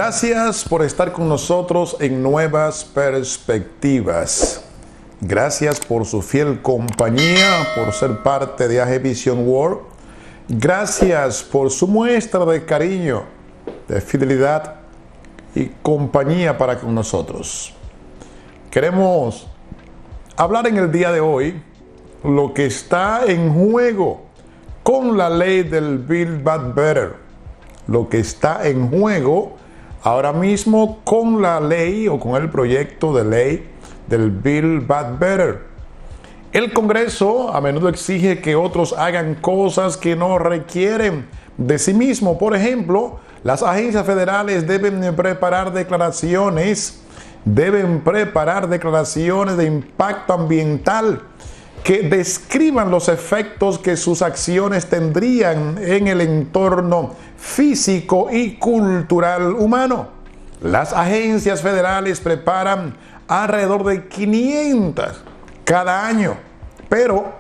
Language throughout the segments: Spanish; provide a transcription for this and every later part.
Gracias por estar con nosotros en Nuevas Perspectivas. Gracias por su fiel compañía, por ser parte de AG Vision World. Gracias por su muestra de cariño, de fidelidad y compañía para con nosotros. Queremos hablar en el día de hoy lo que está en juego con la ley del Build Back Better. Lo que está en juego ahora mismo con la ley o con el proyecto de ley del Build Back Better. El Congreso a menudo exige que otros hagan cosas que no requieren de sí mismo. Por ejemplo, las agencias federales deben preparar declaraciones de impacto ambiental que describan los efectos que sus acciones tendrían en el entorno físico y cultural humano. Las agencias federales preparan alrededor de 500 cada año, pero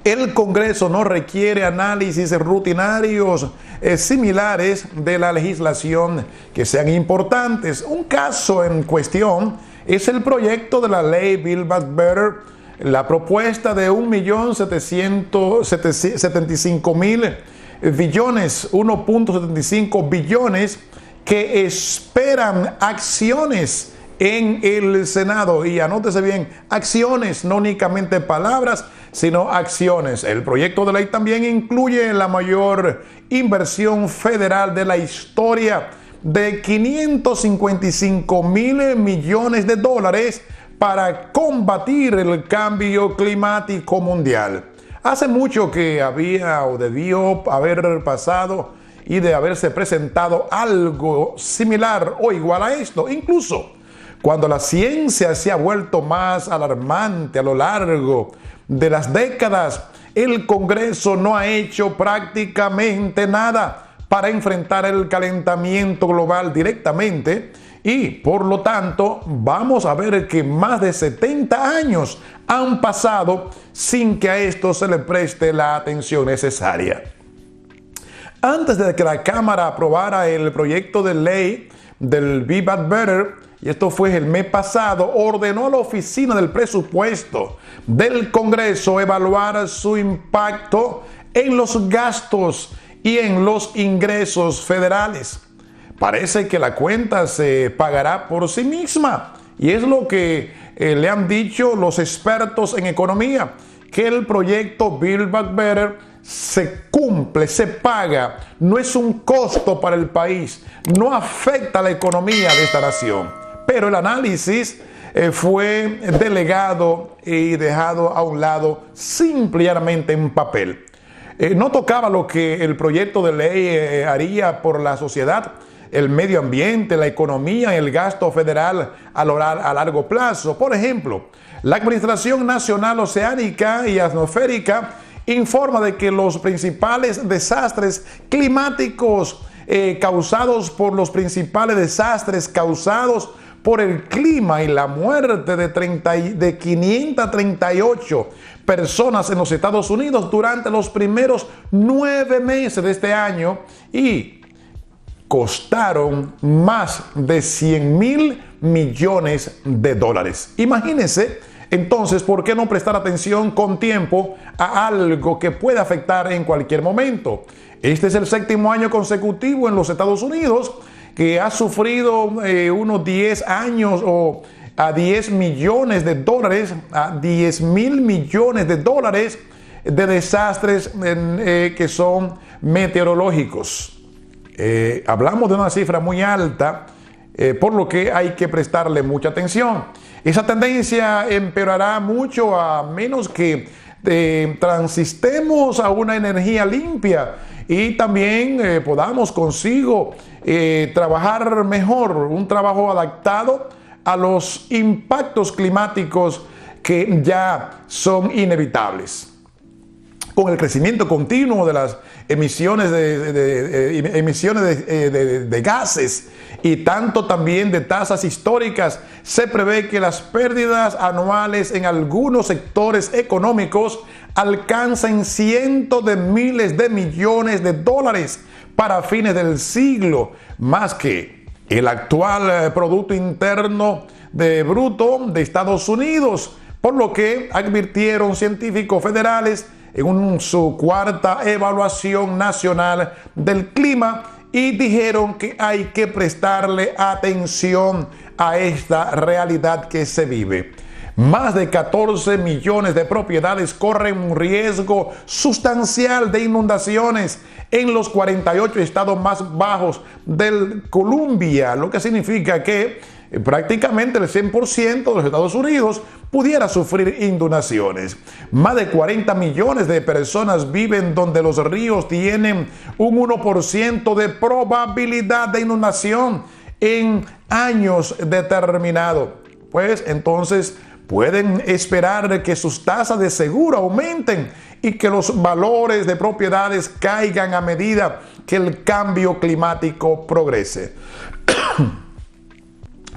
el Congreso no requiere análisis rutinarios similares de la legislación que sean importantes. Un caso en cuestión es el proyecto de la ley Build Back Better, la propuesta de 1.775.000 billones, 1.75 billones que esperan acciones en el Senado. Y anótese bien, acciones, no únicamente palabras, sino acciones. El proyecto de ley también incluye la mayor inversión federal de la historia de 555.000 millones de dólares para combatir el cambio climático mundial. Hace mucho que había o debió haber pasado y de haberse presentado algo similar o igual a esto. Incluso cuando la ciencia se ha vuelto más alarmante a lo largo de las décadas, el Congreso no ha hecho prácticamente nada para enfrentar el calentamiento global directamente. Y por lo tanto, vamos a ver que más de 70 años han pasado sin que a esto se le preste la atención necesaria. Antes de que la Cámara aprobara el proyecto de ley del Build Back Better, y esto fue el mes pasado, ordenó a la Oficina del Presupuesto del Congreso evaluar su impacto en los gastos y en los ingresos federales. Parece que la cuenta se pagará por sí misma. Y es lo que le han dicho los expertos en economía, que el proyecto Build Back Better se cumple, se paga, no es un costo para el país, no afecta a la economía de esta nación. Pero el análisis fue delegado y dejado a un lado simplemente en papel. No tocaba lo que el proyecto de ley haría por la sociedad, el medio ambiente, la economía y el gasto federal a largo plazo. Por ejemplo, la Administración Nacional Oceánica y Atmosférica informa de que los principales desastres climáticos causados por el clima y la muerte de 538 personas en los Estados Unidos durante los primeros 9 meses de este año y costaron más de 100.000 millones de dólares. Imagínense, entonces, ¿por qué no prestar atención con tiempo a algo que puede afectar en cualquier momento? Este es el 7º año consecutivo en los Estados Unidos que ha sufrido unos 10 años o a 10 millones de dólares, a 10.000 millones de dólares de desastres que son meteorológicos. Hablamos de una cifra muy alta, por lo que hay que prestarle mucha atención. Esa tendencia empeorará mucho a menos que transistemos a una energía limpia y también podamos consigo trabajar mejor, un trabajo adaptado a los impactos climáticos que ya son inevitables. Con el crecimiento continuo de las emisiones de gases y tanto también de tasas históricas, se prevé que las pérdidas anuales en algunos sectores económicos alcancen cientos de miles de millones de dólares para fines del siglo, más que el actual Producto Interno Bruto de Estados Unidos, por lo que advirtieron científicos federales en su cuarta evaluación nacional del clima y dijeron que hay que prestarle atención a esta realidad que se vive. Más de 14 millones de propiedades corren un riesgo sustancial de inundaciones en los 48 estados más bajos del Columbia, lo que significa que prácticamente el 100% de los Estados Unidos pudiera sufrir inundaciones. Más de 40 millones de personas viven donde los ríos tienen un 1% de probabilidad de inundación en años determinados. Pues entonces pueden esperar que sus tasas de seguro aumenten y que los valores de propiedades caigan a medida que el cambio climático progrese.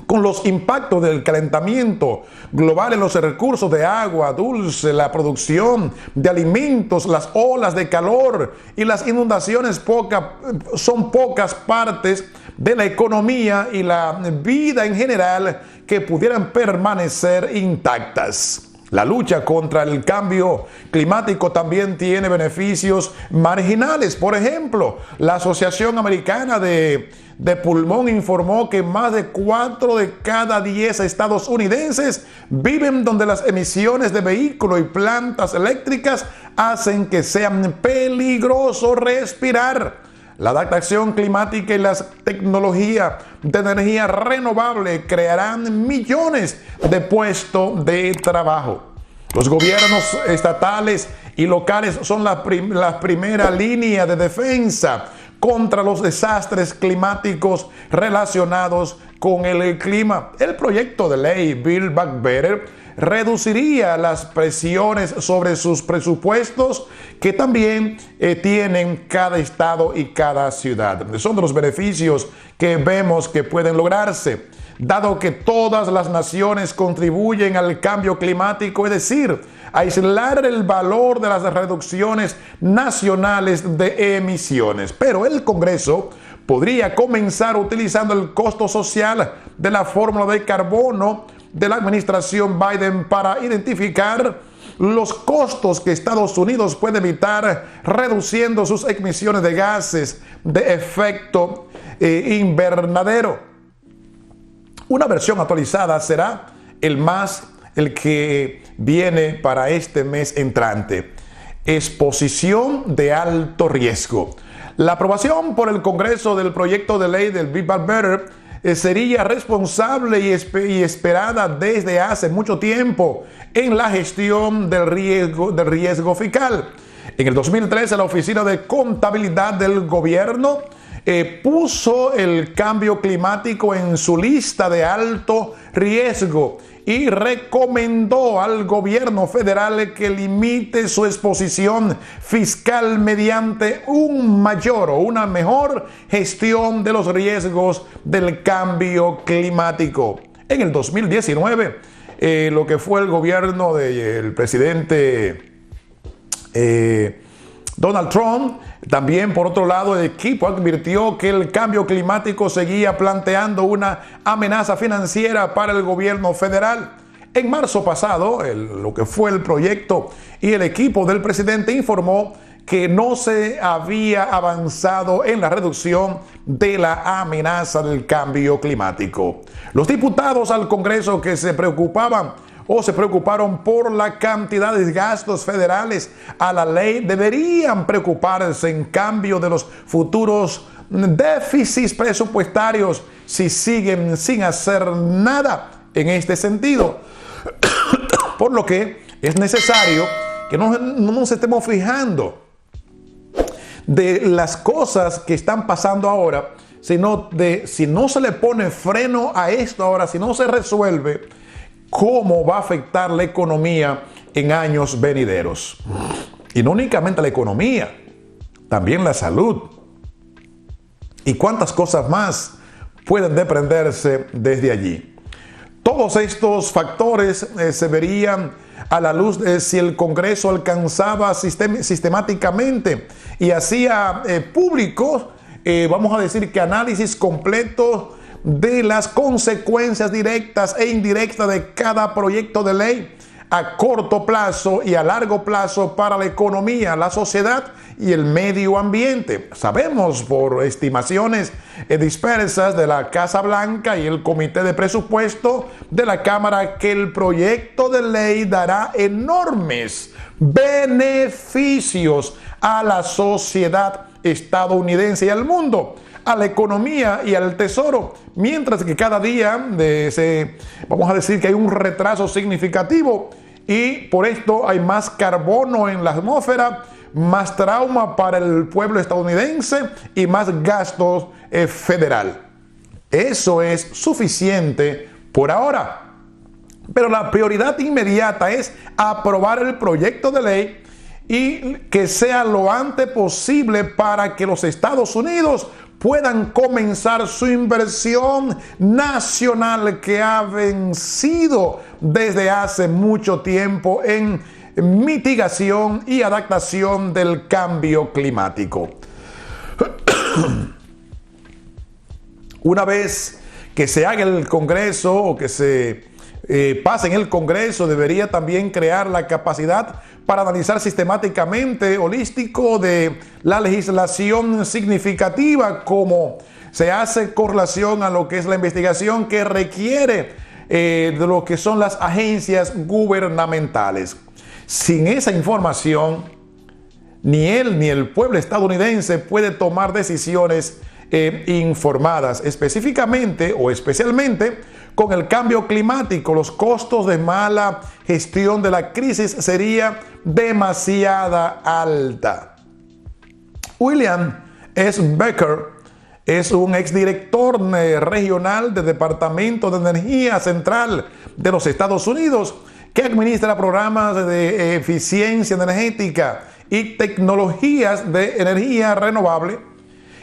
Con los impactos del calentamiento global en los recursos de agua dulce, la producción de alimentos, las olas de calor y las inundaciones son pocas partes de la economía y la vida en general que pudieran permanecer intactas. La lucha contra el cambio climático también tiene beneficios marginales. Por ejemplo, la Asociación Americana de Pulmón informó que más de 4 de cada 10 estadounidenses viven donde las emisiones de vehículos y plantas eléctricas hacen que sea peligroso respirar. La adaptación climática y las tecnologías de energía renovable crearán millones de puestos de trabajo. Los gobiernos estatales y locales son la primera línea de defensa contra los desastres climáticos relacionados con el clima. El proyecto de ley Build Back Better reduciría las presiones sobre sus presupuestos que también tienen cada estado y cada ciudad. Son de los beneficios que vemos que pueden lograrse, dado que todas las naciones contribuyen al cambio climático, es decir, aislar el valor de las reducciones nacionales de emisiones. Pero el Congreso podría comenzar utilizando el costo social de la fórmula de carbono de la administración Biden para identificar los costos que Estados Unidos puede evitar reduciendo sus emisiones de gases de efecto invernadero. Una versión actualizada será el que viene para este mes entrante. Exposición de alto riesgo. La aprobación por el Congreso del proyecto de ley del Build Back Better sería responsable y esperada desde hace mucho tiempo en la gestión del riesgo fiscal. En el 2013, la Oficina de Contabilidad del Gobierno puso el cambio climático en su lista de alto riesgo y recomendó al gobierno federal que limite su exposición fiscal mediante una mejor gestión de los riesgos del cambio climático. En el 2019, lo que fue el gobierno del presidente Donald Trump, también por otro lado el equipo advirtió que el cambio climático seguía planteando una amenaza financiera para el gobierno federal. En marzo pasado, lo que fue el proyecto y el equipo del presidente informó que no se había avanzado en la reducción de la amenaza del cambio climático. Los diputados al Congreso que se preocuparon por la cantidad de gastos federales a la ley deberían preocuparse en cambio de los futuros déficits presupuestarios si siguen sin hacer nada en este sentido. Por lo que es necesario que no nos estemos fijando de las cosas que están pasando ahora, sino de si no se le pone freno a esto ahora, si no se resuelve, cómo va a afectar la economía en años venideros. Y no únicamente la economía, también la salud. Y cuántas cosas más pueden desprenderse desde allí. Todos estos factores se verían a la luz de si el Congreso alcanzaba sistemáticamente y hacía público, vamos a decir que análisis completo de las consecuencias directas e indirectas de cada proyecto de ley a corto plazo y a largo plazo para la economía, la sociedad y el medio ambiente. Sabemos por estimaciones dispersas de la Casa Blanca y el Comité de Presupuesto de la Cámara que el proyecto de ley dará enormes beneficios a la sociedad estadounidense y al mundo, a la economía y al tesoro, mientras que cada día vamos a decir que hay un retraso significativo y por esto hay más carbono en la atmósfera, más trauma para el pueblo estadounidense y más gastos federal. Eso es suficiente por ahora. Pero la prioridad inmediata es aprobar el proyecto de ley y que sea lo antes posible para que los Estados Unidos puedan comenzar su inversión nacional que ha vencido desde hace mucho tiempo en mitigación y adaptación del cambio climático. Una vez que se haga el Congreso o que se pase en el Congreso, debería también crear la capacidad para analizar sistemáticamente, holístico, de la legislación significativa, como se hace con relación a lo que es la investigación que requiere de lo que son las agencias gubernamentales. Sin esa información, ni él ni el pueblo estadounidense puede tomar decisiones informadas, específicamente o especialmente con el cambio climático. Los costos de mala gestión de la crisis sería demasiada alta. William S. Becker es un exdirector regional del Departamento de Energía Central de los Estados Unidos que administra programas de eficiencia energética y tecnologías de energía renovable,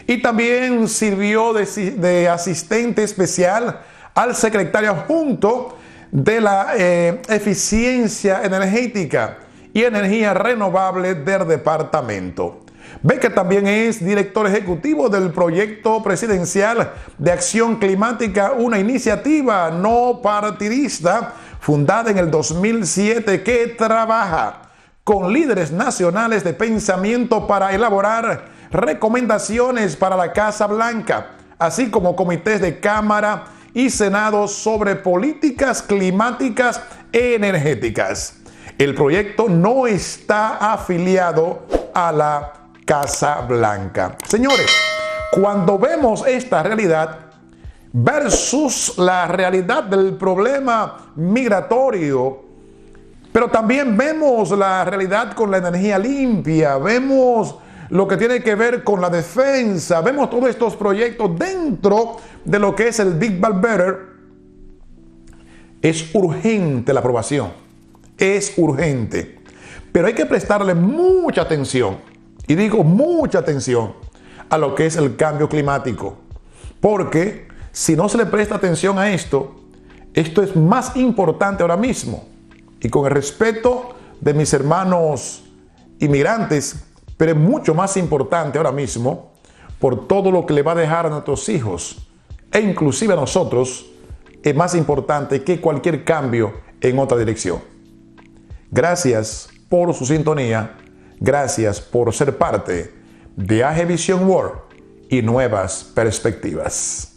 y también sirvió de asistente especial al secretario adjunto de la eficiencia energética y energía renovable del departamento. Becker también es director ejecutivo del proyecto presidencial de acción climática, una iniciativa no partidista fundada en el 2007 que trabaja con líderes nacionales de pensamiento para elaborar recomendaciones para la Casa Blanca, así como comités de Cámara y Senado sobre políticas climáticas e energéticas. El proyecto no está afiliado a la Casa Blanca. Señores, cuando vemos esta realidad versus la realidad del problema migratorio, pero también vemos la realidad con la energía limpia, vemos lo que tiene que ver con la defensa, vemos todos estos proyectos dentro de lo que es el Big Bad Better, es urgente la aprobación, es urgente, pero hay que prestarle mucha atención, y digo mucha atención, a lo que es el cambio climático, porque si no se le presta atención a esto es más importante ahora mismo, y con el respeto de mis hermanos inmigrantes, pero es mucho más importante ahora mismo por todo lo que le va a dejar a nuestros hijos e inclusive a nosotros, es más importante que cualquier cambio en otra dirección. Gracias por su sintonía, gracias por ser parte de AG Vision World y Nuevas Perspectivas.